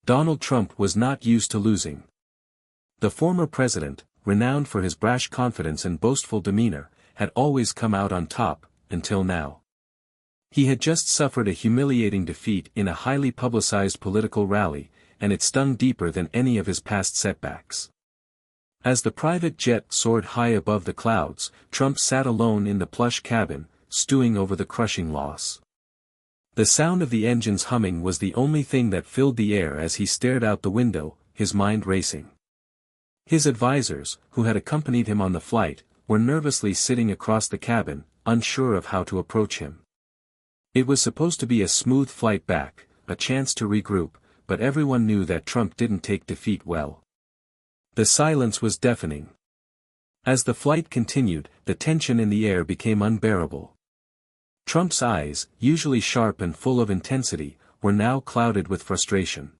Donald Trump was not used to losing. The former president, renowned for his brash confidence and boastful demeanor, had always come out on top, until now. He had just suffered a humiliating defeat in a highly publicized political rally, and it stung deeper than any of his past setbacks. As the private jet soared high above the clouds, Trump sat alone in the plush cabin, stewing over the crushing loss. The sound of the engines humming was the only thing that filled the air as he stared out the window, his mind racing. His advisors, who had accompanied him on the flight, were nervously sitting across the cabin, unsure of how to approach him. It was supposed to be a smooth flight back, a chance to regroup, but everyone knew that Trump didn't take defeat well. The silence was deafening. As the flight continued, the tension in the air became unbearable. Trump's eyes, usually sharp and full of intensity, were now clouded with frustration.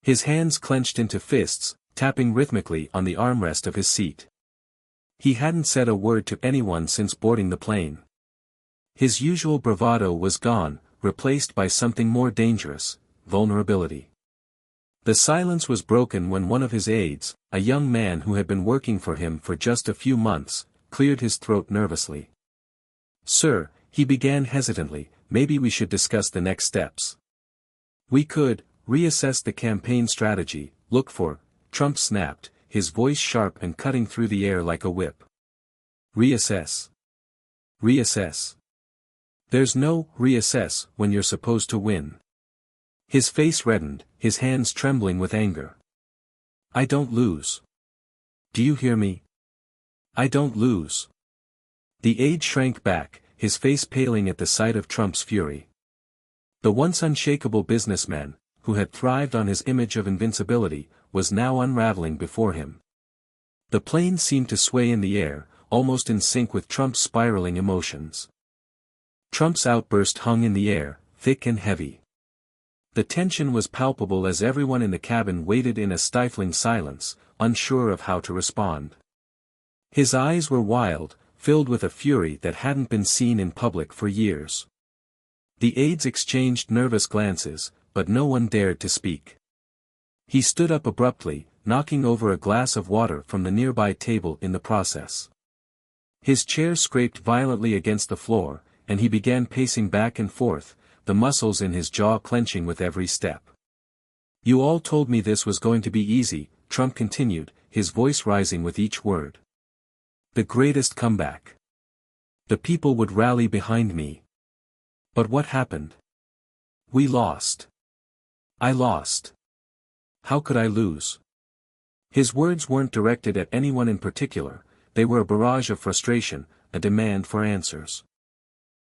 His hands clenched into fists, tapping rhythmically on the armrest of his seat. He hadn't said a word to anyone since boarding the plane. His usual bravado was gone, replaced by something more dangerous, vulnerability. The silence was broken when one of his aides, a young man who had been working for him for just a few months, cleared his throat nervously. "Sir," he began hesitantly, "maybe we should discuss the next steps. We could reassess the campaign strategy, look for," Trump snapped, his voice sharp and cutting through the air like a whip. "Reassess. Reassess. There's no reassess when you're supposed to win." His face reddened, his hands trembling with anger. "I don't lose. Do you hear me? I don't lose." The aide shrank back, his face paling at the sight of Trump's fury. The once unshakable businessman, who had thrived on his image of invincibility, was now unraveling before him. The plane seemed to sway in the air, almost in sync with Trump's spiraling emotions. Trump's outburst hung in the air, thick and heavy. The tension was palpable as everyone in the cabin waited in a stifling silence, unsure of how to respond. His eyes were wild, filled with a fury that hadn't been seen in public for years. The aides exchanged nervous glances, but no one dared to speak. He stood up abruptly, knocking over a glass of water from the nearby table in the process. His chair scraped violently against the floor, and he began pacing back and forth, the muscles in his jaw clenching with every step. "You all told me this was going to be easy," Trump continued, his voice rising with each word. "The greatest comeback. The people would rally behind me. But what happened? We lost. I lost. How could I lose?" His words weren't directed at anyone in particular, they were a barrage of frustration, a demand for answers.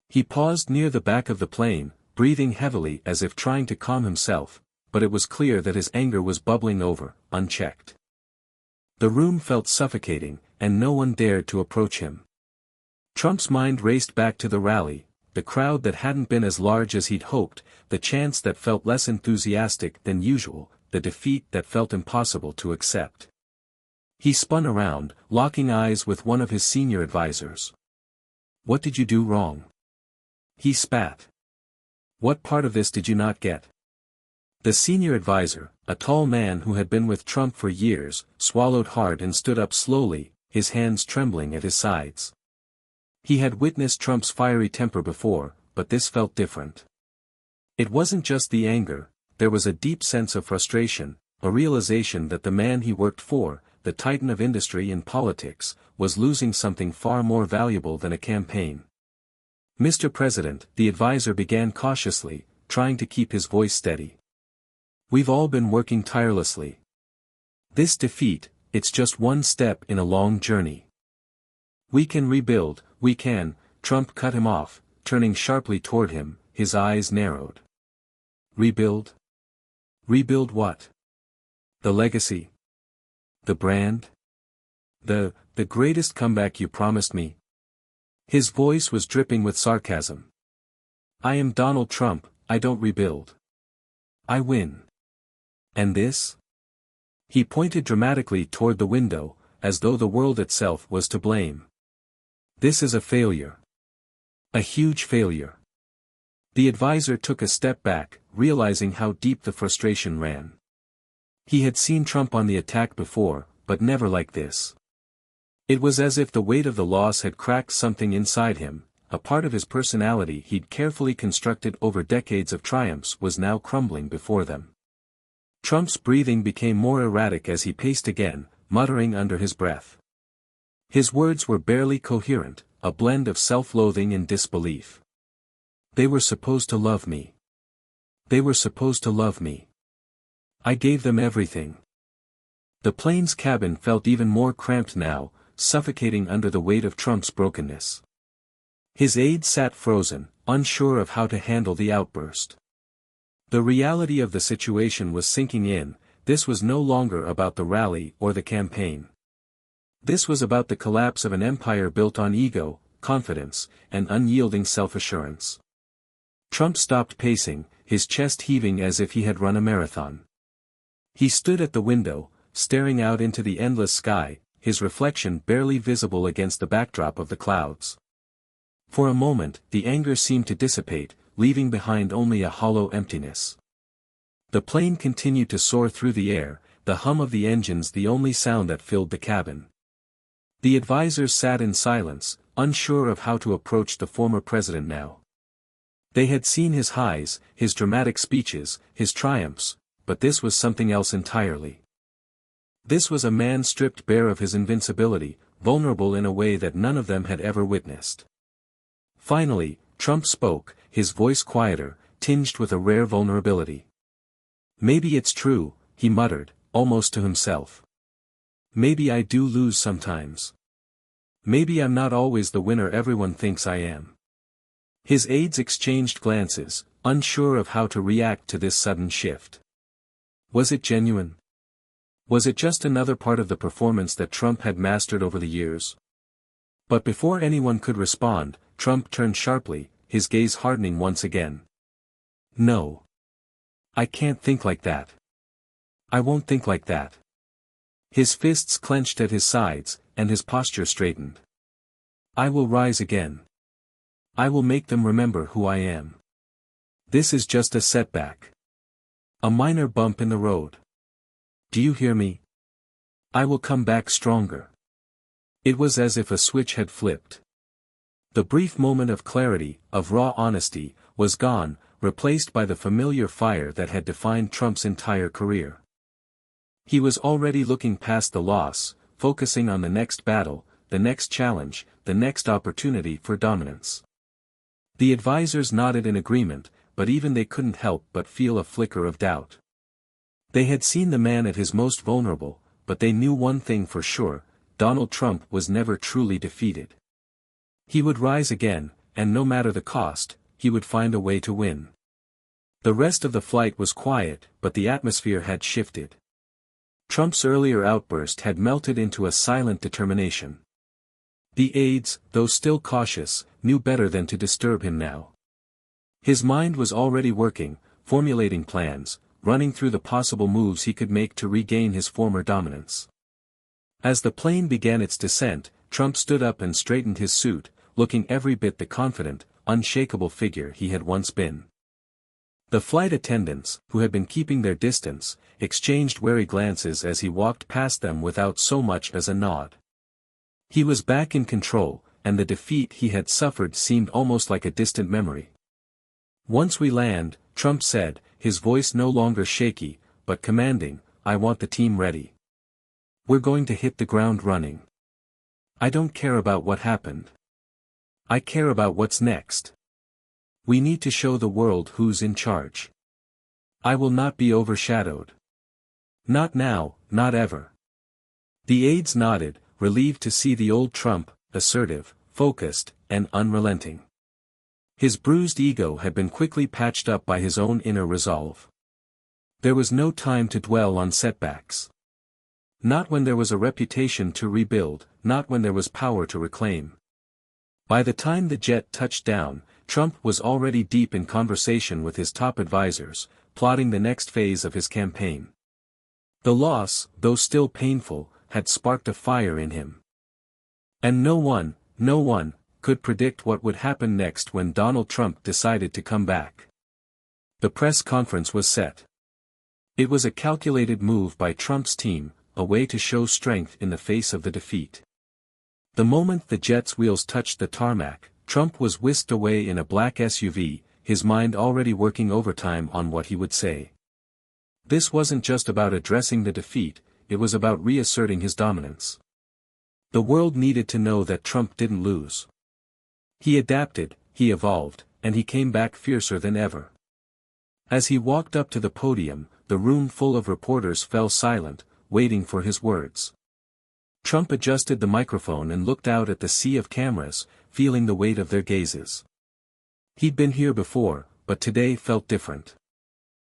He paused near the back of the plane, breathing heavily as if trying to calm himself, but it was clear that his anger was bubbling over, unchecked. The room felt suffocating, and no one dared to approach him. Trump's mind raced back to the rally, the crowd that hadn't been as large as he'd hoped, the chants that felt less enthusiastic than usual, the defeat that felt impossible to accept. He spun around, locking eyes with one of his senior advisors. "What did you do wrong?" he spat. "What part of this did you not get?" The senior advisor, a tall man who had been with Trump for years, swallowed hard and stood up slowly, his hands trembling at his sides. He had witnessed Trump's fiery temper before, but this felt different. It wasn't just the anger, there was a deep sense of frustration, a realization that the man he worked for, the titan of industry and politics, was losing something far more valuable than a campaign. "Mr. President," the advisor began cautiously, trying to keep his voice steady. "We've all been working tirelessly. This defeat, it's just one step in a long journey. We can rebuild, we can," Trump cut him off, turning sharply toward him, his eyes narrowed. "Rebuild? Rebuild what? The legacy? The brand? The greatest comeback you promised me?" His voice was dripping with sarcasm. "I am Donald Trump, I don't rebuild. I win. And this?" He pointed dramatically toward the window, as though the world itself was to blame. "This is a failure. A huge failure. The advisor took a step back, realizing how deep the frustration ran. He had seen Trump on the attack before, but never like this. It was as if the weight of the loss had cracked something inside him, a part of his personality he'd carefully constructed over decades of triumphs was now crumbling before them. Trump's breathing became more erratic as he paced again, muttering under his breath. His words were barely coherent, a blend of self-loathing and disbelief. They were supposed to love me. They were supposed to love me. I gave them everything. The plane's cabin felt even more cramped now, suffocating under the weight of Trump's brokenness. His aide sat frozen, unsure of how to handle the outburst. The reality of the situation was sinking in. This was no longer about the rally or the campaign. This was about the collapse of an empire built on ego, confidence, and unyielding self-assurance. Trump stopped pacing, his chest heaving as if he had run a marathon. He stood at the window, staring out into the endless sky, his reflection barely visible against the backdrop of the clouds. For a moment, the anger seemed to dissipate, leaving behind only a hollow emptiness. The plane continued to soar through the air, the hum of the engines the only sound that filled the cabin. The advisors sat in silence, unsure of how to approach the former president now. They had seen his highs, his dramatic speeches, his triumphs, but this was something else entirely. This was a man stripped bare of his invincibility, vulnerable in a way that none of them had ever witnessed. Finally, Trump spoke, his voice quieter, tinged with a rare vulnerability. "Maybe it's true," he muttered, almost to himself. "Maybe I do lose sometimes. Maybe I'm not always the winner everyone thinks I am." His aides exchanged glances, unsure of how to react to this sudden shift. Was it genuine? Was it just another part of the performance that Trump had mastered over the years? But before anyone could respond, Trump turned sharply, his gaze hardening once again. "No. I can't think like that. I won't think like that." His fists clenched at his sides, and his posture straightened. "I will rise again. I will make them remember who I am. This is just a setback. A minor bump in the road. Do you hear me? I will come back stronger." It was as if a switch had flipped. The brief moment of clarity, of raw honesty, was gone, replaced by the familiar fire that had defined Trump's entire career. He was already looking past the loss, focusing on the next battle, the next challenge, the next opportunity for dominance. The advisors nodded in agreement, but even they couldn't help but feel a flicker of doubt. They had seen the man at his most vulnerable, but they knew one thing for sure: Donald Trump was never truly defeated. He would rise again, and no matter the cost, he would find a way to win. The rest of the flight was quiet, but the atmosphere had shifted. Trump's earlier outburst had melted into a silent determination. The aides, though still cautious, knew better than to disturb him now. His mind was already working, formulating plans, running through the possible moves he could make to regain his former dominance. As the plane began its descent, Trump stood up and straightened his suit, looking every bit the confident, unshakable figure he had once been. The flight attendants, who had been keeping their distance, exchanged wary glances as he walked past them without so much as a nod. He was back in control, and the defeat he had suffered seemed almost like a distant memory. "Once we land," Trump said, his voice no longer shaky, but commanding, "I want the team ready. We're going to hit the ground running. I don't care about what happened. I care about what's next. We need to show the world who's in charge. I will not be overshadowed. Not now, not ever." The aides nodded, relieved to see the old Trump, assertive, focused, and unrelenting. His bruised ego had been quickly patched up by his own inner resolve. There was no time to dwell on setbacks. Not when there was a reputation to rebuild, not when there was power to reclaim. By the time the jet touched down, Trump was already deep in conversation with his top advisors, plotting the next phase of his campaign. The loss, though still painful, had sparked a fire in him. And no one, could predict what would happen next when Donald Trump decided to come back. The press conference was set. It was a calculated move by Trump's team, a way to show strength in the face of the defeat. The moment the jet's wheels touched the tarmac, Trump was whisked away in a black SUV, his mind already working overtime on what he would say. This wasn't just about addressing the defeat, it was about reasserting his dominance. The world needed to know that Trump didn't lose. He adapted, he evolved, and he came back fiercer than ever. As he walked up to the podium, the room full of reporters fell silent, waiting for his words. Trump adjusted the microphone and looked out at the sea of cameras, feeling the weight of their gazes. He'd been here before, but today felt different.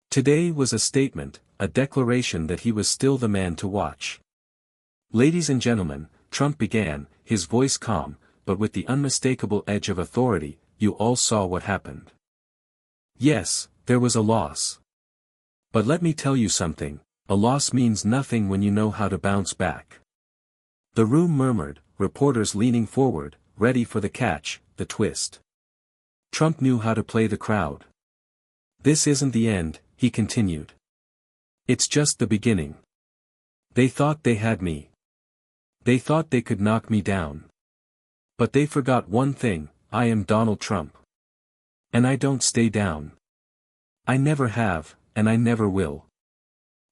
Today was a statement, a declaration that he was still the man to watch. "Ladies and gentlemen," Trump began, his voice calm, but with the unmistakable edge of authority, "you all saw what happened. Yes, there was a loss. But let me tell you something, a loss means nothing when you know how to bounce back." The room murmured, reporters leaning forward, ready for the catch, the twist. Trump knew how to play the crowd. "This isn't the end," he continued. "It's just the beginning. They thought they had me. They thought they could knock me down. But they forgot one thing, I am Donald Trump. And I don't stay down. I never have, and I never will.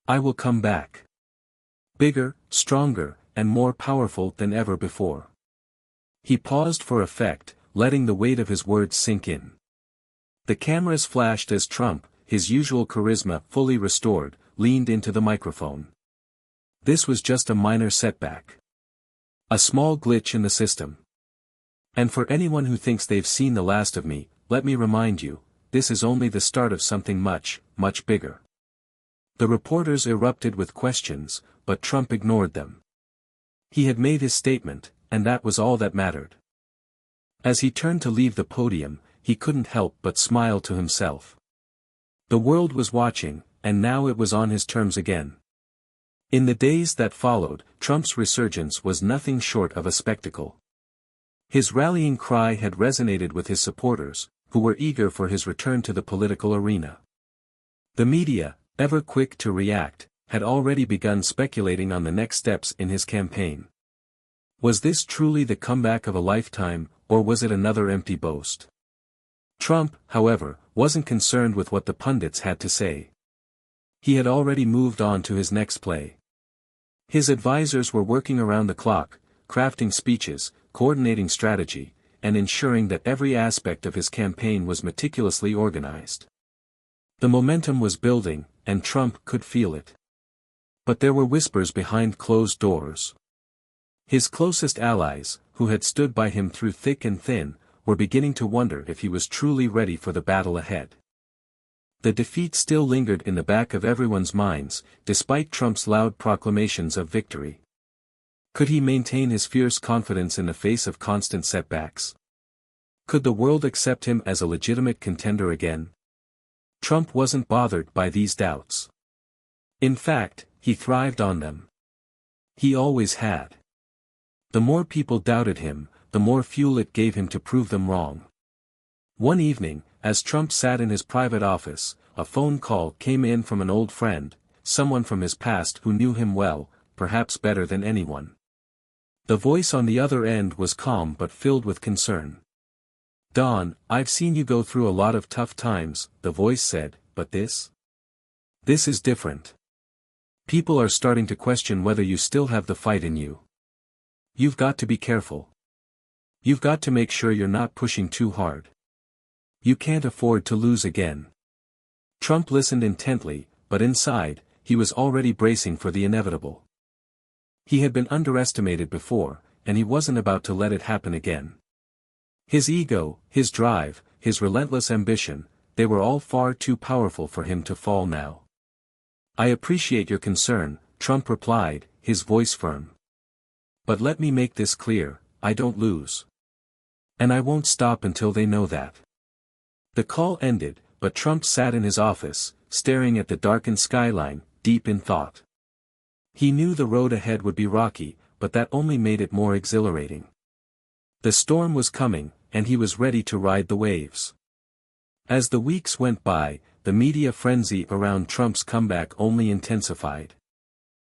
I will come back. Bigger, stronger, and more powerful than ever before." He paused for effect, letting the weight of his words sink in. The cameras flashed as Trump, his usual charisma fully restored, leaned into the microphone. "This was just a minor setback. A small glitch in the system. And for anyone who thinks they've seen the last of me, let me remind you, this is only the start of something much, much bigger." The reporters erupted with questions, but Trump ignored them. He had made his statement, and that was all that mattered. As he turned to leave the podium, he couldn't help but smile to himself. The world was watching, and now it was on his terms again. In the days that followed, Trump's resurgence was nothing short of a spectacle. His rallying cry had resonated with his supporters, who were eager for his return to the political arena. The media, ever quick to react, had already begun speculating on the next steps in his campaign. Was this truly the comeback of a lifetime, or was it another empty boast? Trump, however, wasn't concerned with what the pundits had to say. He had already moved on to his next play. His advisors were working around the clock, crafting speeches, coordinating strategy, and ensuring that every aspect of his campaign was meticulously organized. The momentum was building, and Trump could feel it. But there were whispers behind closed doors. His closest allies, who had stood by him through thick and thin, were beginning to wonder if he was truly ready for the battle ahead. The defeat still lingered in the back of everyone's minds, despite Trump's loud proclamations of victory. Could he maintain his fierce confidence in the face of constant setbacks? Could the world accept him as a legitimate contender again? Trump wasn't bothered by these doubts. In fact, he thrived on them. He always had. The more people doubted him, the more fuel it gave him to prove them wrong. One evening, as Trump sat in his private office, a phone call came in from an old friend, someone from his past who knew him well, perhaps better than anyone. The voice on the other end was calm but filled with concern. "Don, I've seen you go through a lot of tough times," the voice said, "but this is different. People are starting to question whether you still have the fight in you. You've got to be careful. You've got to make sure you're not pushing too hard. You can't afford to lose again." Trump listened intently, but inside, he was already bracing for the inevitable. He had been underestimated before, and he wasn't about to let it happen again. His ego, his drive, his relentless ambition, they were all far too powerful for him to fall now. "I appreciate your concern," Trump replied, his voice firm. "But let me make this clear, I don't lose. And I won't stop until they know that." The call ended, but Trump sat in his office, staring at the darkened skyline, deep in thought. He knew the road ahead would be rocky, but that only made it more exhilarating. The storm was coming, and he was ready to ride the waves. As the weeks went by, the media frenzy around Trump's comeback only intensified.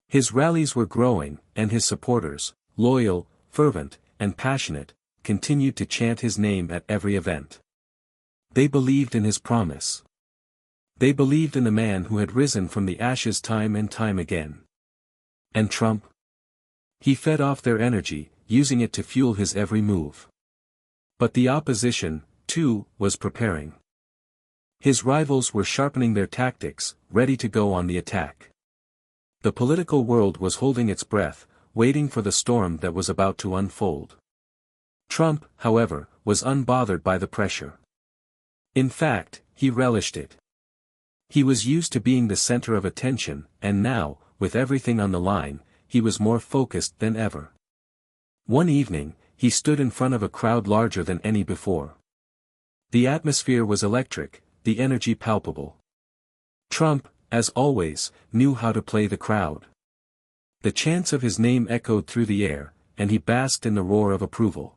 His rallies were growing, and his supporters, loyal, fervent, and passionate, continued to chant his name at every event. They believed in his promise. They believed in the man who had risen from the ashes time and time again. And Trump? He fed off their energy, using it to fuel his every move. But the opposition, too, was preparing. His rivals were sharpening their tactics, ready to go on the attack. The political world was holding its breath, waiting for the storm that was about to unfold. Trump, however, was unbothered by the pressure. In fact, he relished it. He was used to being the center of attention, and now, with everything on the line, he was more focused than ever. One evening, he stood in front of a crowd larger than any before. The atmosphere was electric, the energy palpable. Trump, as always, knew how to play the crowd. The chants of his name echoed through the air, and he basked in the roar of approval.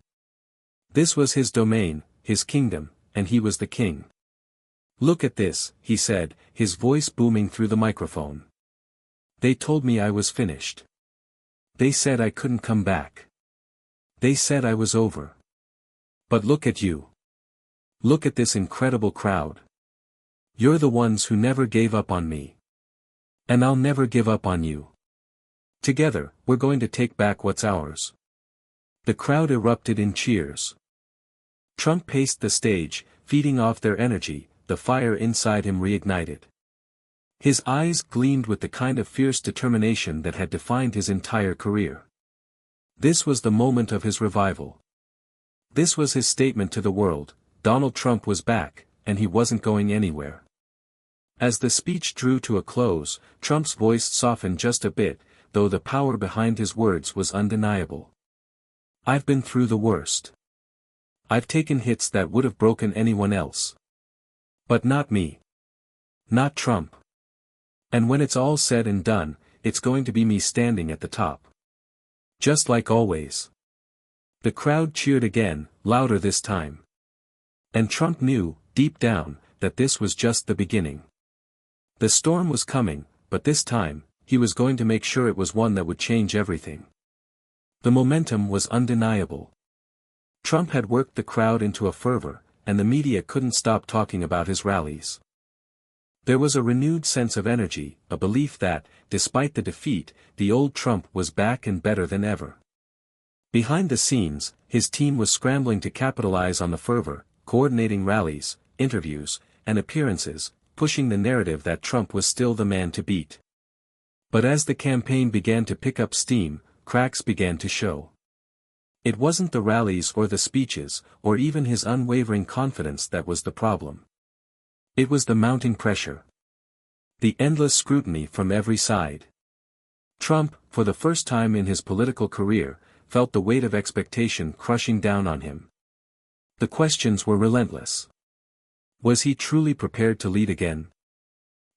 This was his domain, his kingdom, and he was the king. "Look at this," he said, his voice booming through the microphone. "They told me I was finished. They said I couldn't come back. They said I was over. But look at you. Look at this incredible crowd. You're the ones who never gave up on me. And I'll never give up on you. Together, we're going to take back what's ours." The crowd erupted in cheers. Trump paced the stage, feeding off their energy, the fire inside him reignited. His eyes gleamed with the kind of fierce determination that had defined his entire career. This was the moment of his revival. This was his statement to the world: Donald Trump was back, and he wasn't going anywhere. As the speech drew to a close, Trump's voice softened just a bit, though the power behind his words was undeniable. "I've been through the worst. I've taken hits that would have broken anyone else. But not me. Not Trump. And when it's all said and done, it's going to be me standing at the top. Just like always." The crowd cheered again, louder this time. And Trump knew, deep down, that this was just the beginning. The storm was coming, but this time, he was going to make sure it was one that would change everything. The momentum was undeniable. Trump had worked the crowd into a fervor, and the media couldn't stop talking about his rallies. There was a renewed sense of energy, a belief that, despite the defeat, the old Trump was back and better than ever. Behind the scenes, his team was scrambling to capitalize on the fervor, coordinating rallies, interviews, and appearances, pushing the narrative that Trump was still the man to beat. But as the campaign began to pick up steam, cracks began to show. It wasn't the rallies or the speeches, or even his unwavering confidence that was the problem. It was the mounting pressure. The endless scrutiny from every side. Trump, for the first time in his political career, felt the weight of expectation crushing down on him. The questions were relentless. Was he truly prepared to lead again?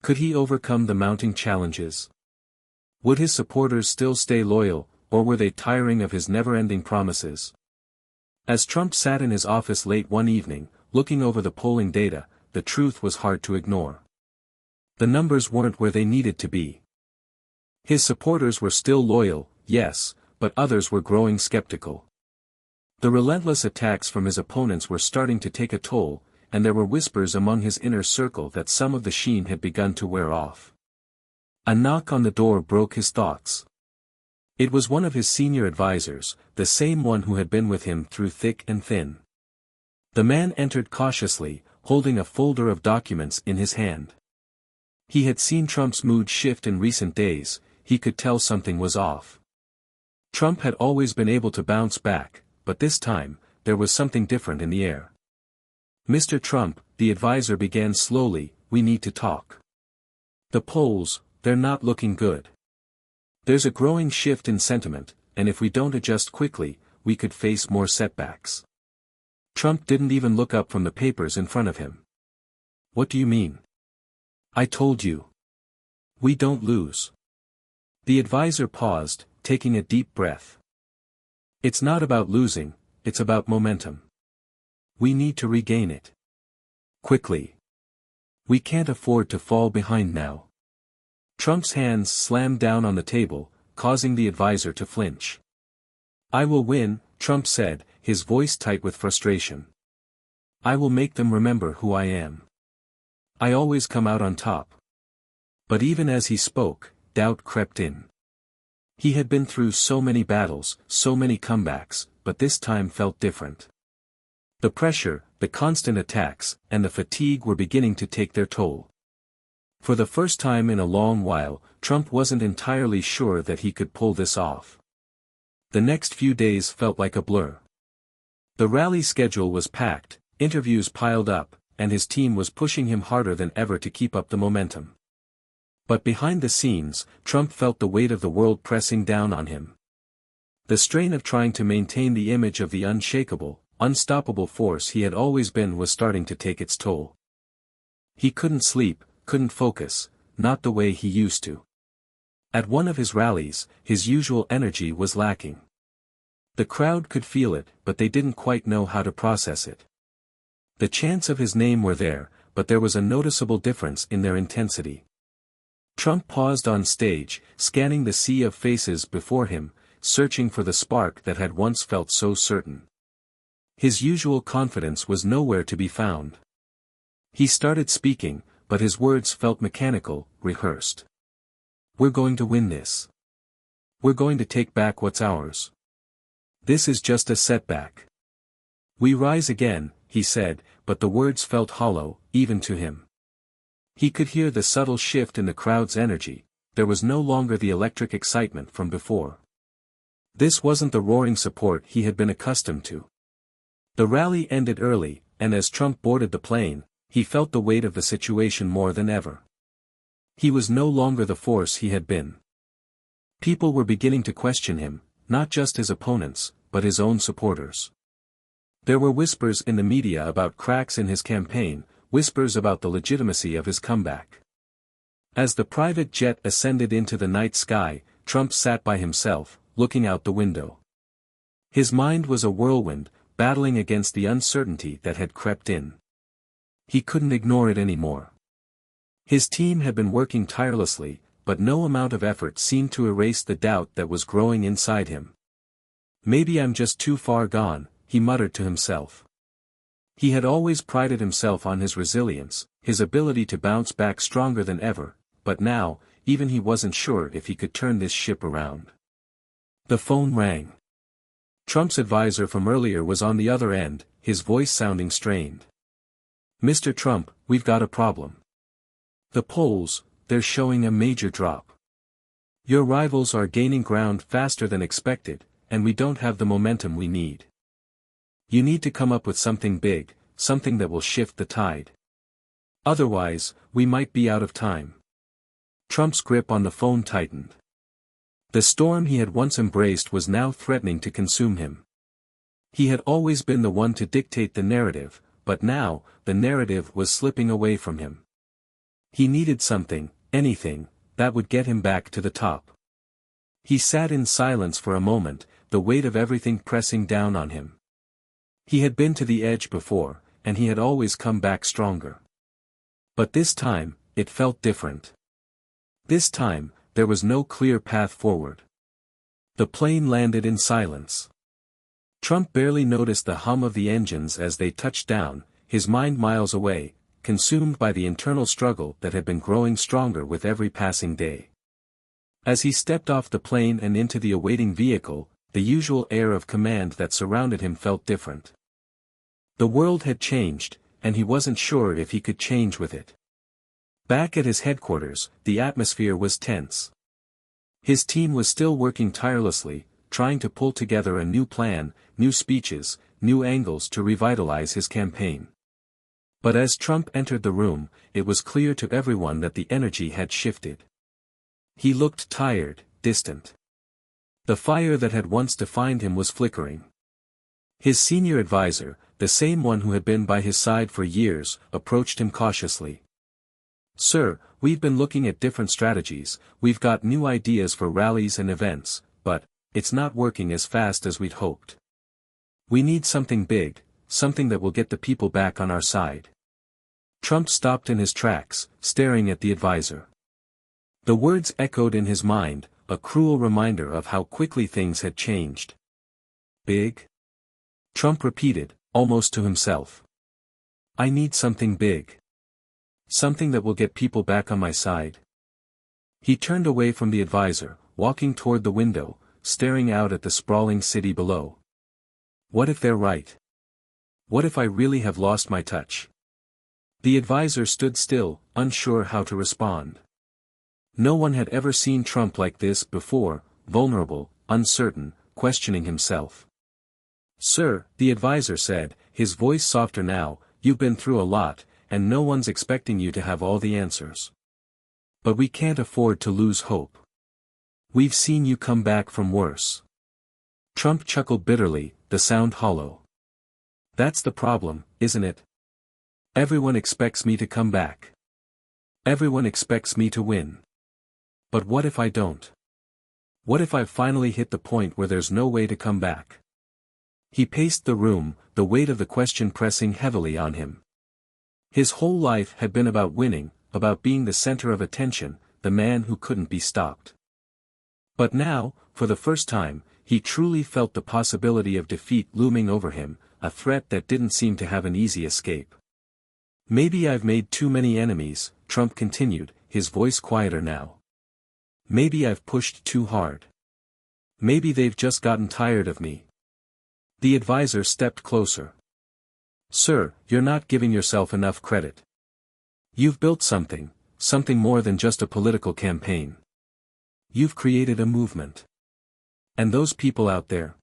Could he overcome the mounting challenges? Would his supporters still stay loyal, or were they tiring of his never-ending promises? As Trump sat in his office late one evening, looking over the polling data, the truth was hard to ignore. The numbers weren't where they needed to be. His supporters were still loyal, yes, but others were growing skeptical. The relentless attacks from his opponents were starting to take a toll, and there were whispers among his inner circle that some of the sheen had begun to wear off. A knock on the door broke his thoughts. It was one of his senior advisors, the same one who had been with him through thick and thin. The man entered cautiously, holding a folder of documents in his hand. He had seen Trump's mood shift in recent days, he could tell something was off. Trump had always been able to bounce back, but this time, there was something different in the air. "Mr. Trump," the advisor began slowly, "we need to talk. The polls, they're not looking good. There's a growing shift in sentiment, and if we don't adjust quickly, we could face more setbacks." Trump didn't even look up from the papers in front of him. "What do you mean?" "I told you. We don't lose." The advisor paused, taking a deep breath. "It's not about losing, it's about momentum. We need to regain it. Quickly. We can't afford to fall behind now. Trump's hands slammed down on the table, causing the advisor to flinch. I will win, Trump said, his voice tight with frustration. I will make them remember who I am. I always come out on top. But even as he spoke, doubt crept in. He had been through so many battles, so many comebacks, but this time felt different. The pressure, the constant attacks, and the fatigue were beginning to take their toll. For the first time in a long while, Trump wasn't entirely sure that he could pull this off. The next few days felt like a blur. The rally schedule was packed, interviews piled up, and his team was pushing him harder than ever to keep up the momentum. But behind the scenes, Trump felt the weight of the world pressing down on him. The strain of trying to maintain the image of the unshakable, unstoppable force he had always been was starting to take its toll. He couldn't sleep, couldn't focus, not the way he used to. At one of his rallies, his usual energy was lacking. The crowd could feel it, but they didn't quite know how to process it. The chants of his name were there, but there was a noticeable difference in their intensity. Trump paused on stage, scanning the sea of faces before him, searching for the spark that had once felt so certain. His usual confidence was nowhere to be found. He started speaking, but his words felt mechanical, rehearsed. We're going to win this. We're going to take back what's ours. This is just a setback. We rise again, he said, but the words felt hollow, even to him. He could hear the subtle shift in the crowd's energy, there was no longer the electric excitement from before. This wasn't the roaring support he had been accustomed to. The rally ended early, and as Trump boarded the plane, he felt the weight of the situation more than ever. He was no longer the force he had been. People were beginning to question him, not just his opponents, but his own supporters. There were whispers in the media about cracks in his campaign, whispers about the legitimacy of his comeback. As the private jet ascended into the night sky, Trump sat by himself, looking out the window. His mind was a whirlwind, battling against the uncertainty that had crept in. He couldn't ignore it anymore. His team had been working tirelessly, but no amount of effort seemed to erase the doubt that was growing inside him. Maybe I'm just too far gone, he muttered to himself. He had always prided himself on his resilience, his ability to bounce back stronger than ever, but now, even he wasn't sure if he could turn this ship around. The phone rang. Trump's advisor from earlier was on the other end, his voice sounding strained. Mr. Trump, we've got a problem. The polls, they're showing a major drop. Your rivals are gaining ground faster than expected, and we don't have the momentum we need. You need to come up with something big, something that will shift the tide. Otherwise, we might be out of time. Trump's grip on the phone tightened. The storm he had once embraced was now threatening to consume him. He had always been the one to dictate the narrative, but now, the narrative was slipping away from him. He needed something, anything, that would get him back to the top. He sat in silence for a moment, the weight of everything pressing down on him. He had been to the edge before, and he had always come back stronger. But this time, it felt different. This time, there was no clear path forward. The plane landed in silence. Trump barely noticed the hum of the engines as they touched down, his mind miles away, consumed by the internal struggle that had been growing stronger with every passing day. As he stepped off the plane and into the awaiting vehicle, the usual air of command that surrounded him felt different. The world had changed, and he wasn't sure if he could change with it. Back at his headquarters, the atmosphere was tense. His team was still working tirelessly, trying to pull together a new plan, new speeches, new angles to revitalize his campaign. But as Trump entered the room, it was clear to everyone that the energy had shifted. He looked tired, distant. The fire that had once defined him was flickering. His senior advisor, the same one who had been by his side for years, approached him cautiously. Sir, we've been looking at different strategies, we've got new ideas for rallies and events, but it's not working as fast as we'd hoped. We need something big, something that will get the people back on our side. Trump stopped in his tracks, staring at the advisor. The words echoed in his mind, a cruel reminder of how quickly things had changed. Big? Trump repeated, almost to himself. I need something big. Something that will get people back on my side. He turned away from the advisor, walking toward the window, staring out at the sprawling city below. What if they're right? What if I really have lost my touch? The advisor stood still, unsure how to respond. No one had ever seen Trump like this before, vulnerable, uncertain, questioning himself. Sir, the advisor said, his voice softer now, you've been through a lot, and no one's expecting you to have all the answers. But we can't afford to lose hope. We've seen you come back from worse. Trump chuckled bitterly, the sound hollow. That's the problem, isn't it? Everyone expects me to come back. Everyone expects me to win. But what if I don't? What if I've finally hit the point where there's no way to come back? He paced the room, the weight of the question pressing heavily on him. His whole life had been about winning, about being the center of attention, the man who couldn't be stopped. But now, for the first time, he truly felt the possibility of defeat looming over him, a threat that didn't seem to have an easy escape. Maybe I've made too many enemies, Trump continued, his voice quieter now. Maybe I've pushed too hard. Maybe they've just gotten tired of me. The advisor stepped closer. Sir, you're not giving yourself enough credit. You've built something more than just a political campaign. You've created a movement. And those people out there,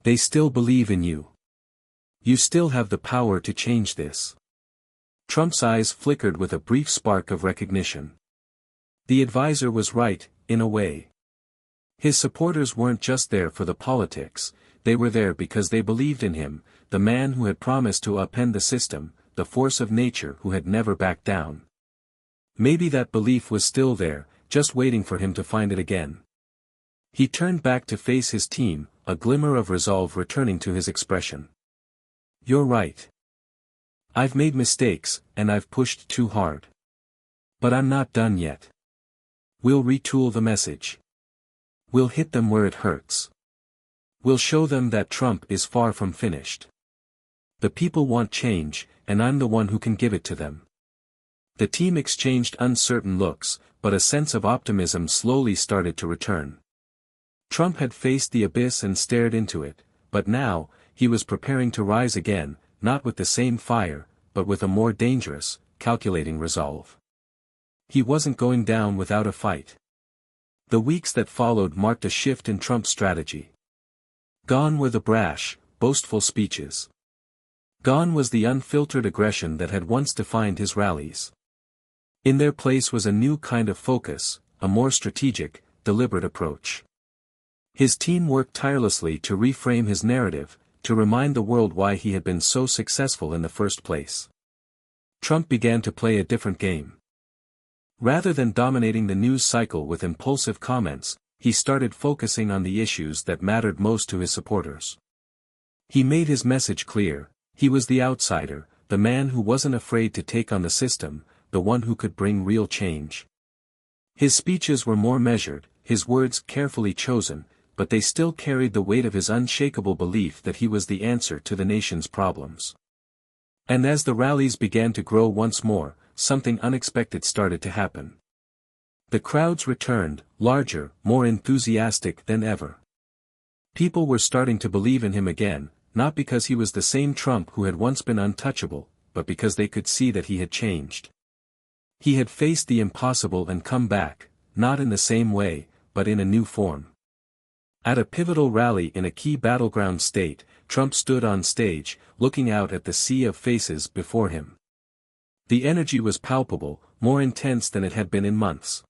they still believe in you. You still have the power to change this. Trump's eyes flickered with a brief spark of recognition. The advisor was right, in a way. His supporters weren't just there for the politics, they were there because they believed in him, the man who had promised to upend the system, the force of nature who had never backed down. Maybe that belief was still there, just waiting for him to find it again. He turned back to face his team, a glimmer of resolve returning to his expression. You're right. I've made mistakes, and I've pushed too hard. But I'm not done yet. We'll retool the message. We'll hit them where it hurts. We'll show them that Trump is far from finished. The people want change, and I'm the one who can give it to them. The team exchanged uncertain looks, but a sense of optimism slowly started to return. Trump had faced the abyss and stared into it, but now, he was preparing to rise again, not with the same fire, but with a more dangerous, calculating resolve. He wasn't going down without a fight. The weeks that followed marked a shift in Trump's strategy. Gone were the brash, boastful speeches. Gone was the unfiltered aggression that had once defined his rallies. In their place was a new kind of focus, a more strategic, deliberate approach. His team worked tirelessly to reframe his narrative, to remind the world why he had been so successful in the first place. Trump began to play a different game. Rather than dominating the news cycle with impulsive comments, he started focusing on the issues that mattered most to his supporters. He made his message clear: he was the outsider, the man who wasn't afraid to take on the system, the one who could bring real change. His speeches were more measured, his words carefully chosen, but they still carried the weight of his unshakable belief that he was the answer to the nation's problems. And as the rallies began to grow once more, something unexpected started to happen. The crowds returned, larger, more enthusiastic than ever. People were starting to believe in him again, not because he was the same Trump who had once been untouchable, but because they could see that he had changed. He had faced the impossible and come back, not in the same way, but in a new form. At a pivotal rally in a key battleground state, Trump stood on stage, looking out at the sea of faces before him. The energy was palpable, more intense than it had been in months.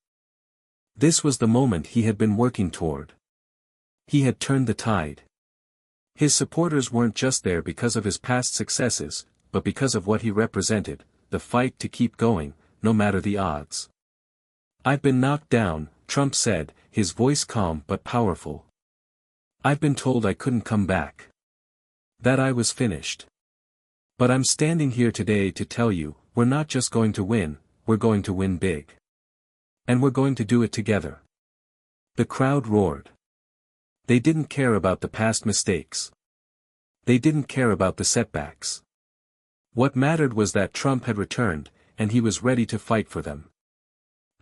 This was the moment he had been working toward. He had turned the tide. His supporters weren't just there because of his past successes, but because of what he represented, the fight to keep going, no matter the odds. I've been knocked down, Trump said, his voice calm but powerful. I've been told I couldn't come back. That I was finished. But I'm standing here today to tell you, we're not just going to win, we're going to win big. And we're going to do it together. The crowd roared. They didn't care about the past mistakes. They didn't care about the setbacks. What mattered was that Trump had returned, and he was ready to fight for them.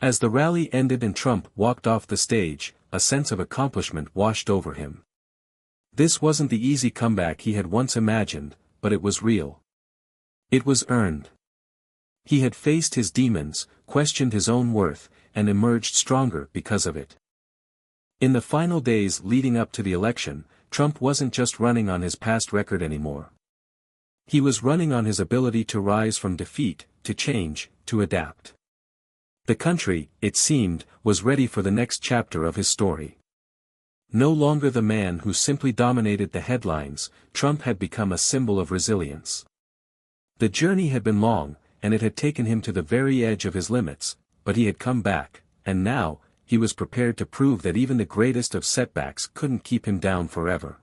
As the rally ended and Trump walked off the stage, a sense of accomplishment washed over him. This wasn't the easy comeback he had once imagined, but it was real. It was earned. He had faced his demons, questioned his own worth, and emerged stronger because of it. In the final days leading up to the election, Trump wasn't just running on his past record anymore. He was running on his ability to rise from defeat, to change, to adapt. The country, it seemed, was ready for the next chapter of his story. No longer the man who simply dominated the headlines, Trump had become a symbol of resilience. The journey had been long, and it had taken him to the very edge of his limits, but he had come back, and now, he was prepared to prove that even the greatest of setbacks couldn't keep him down forever.